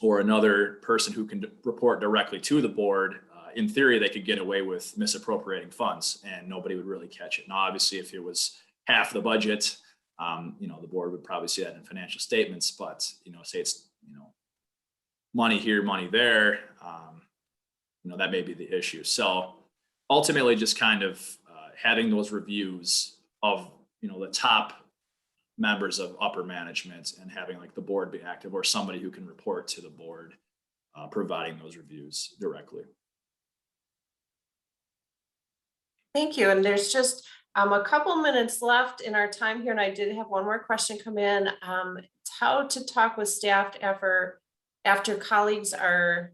S2: or another person who can report directly to the board, in theory, they could get away with misappropriating funds and nobody would really catch it. Now, obviously, if it was half the budget, the board would probably see that in financial statements, but, say it's, money here, money there, that may be the issue. So ultimately just kind of having those reviews of, the top members of upper management and having like the board be active or somebody who can report to the board, providing those reviews directly.
S1: Thank you. And there's just a couple minutes left in our time here. And I did have one more question come in. It's how to talk with staff after colleagues are,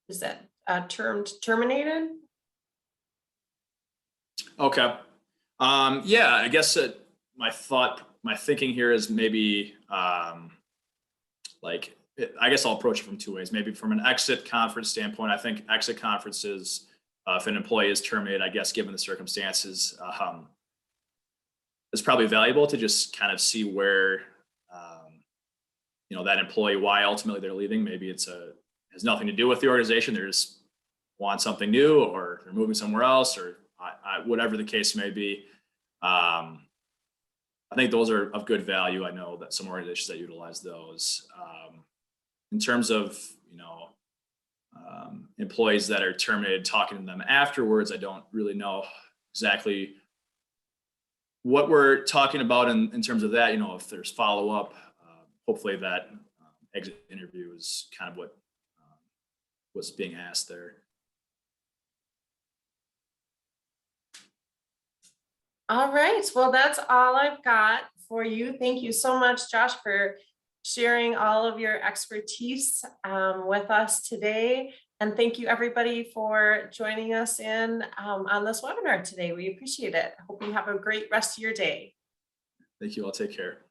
S1: is that terminated? Okay. Yeah, I guess my thinking here is maybe I guess I'll approach it from two ways. Maybe from an exit conference standpoint, I think exit conferences, if an employee is terminated, I guess given the circumstances, it's probably valuable to just kind of see where that employee, why ultimately they're leaving. Maybe has nothing to do with the organization. They just want something new, or they're moving somewhere else, or whatever the case may be. I think those are of good value. I know that some organizations that utilize those. In terms of employees that are terminated, talking to them afterwards, I don't really know exactly what we're talking about in terms of that. If there's follow-up, hopefully that exit interview is kind of what was being asked there. All right, well, that's all I've got for you. Thank you so much, Josh, for sharing all of your expertise with us today. And thank you, everybody, for joining us on this webinar today. We appreciate it. Hope you have a great rest of your day.
S2: Thank you. I'll take care.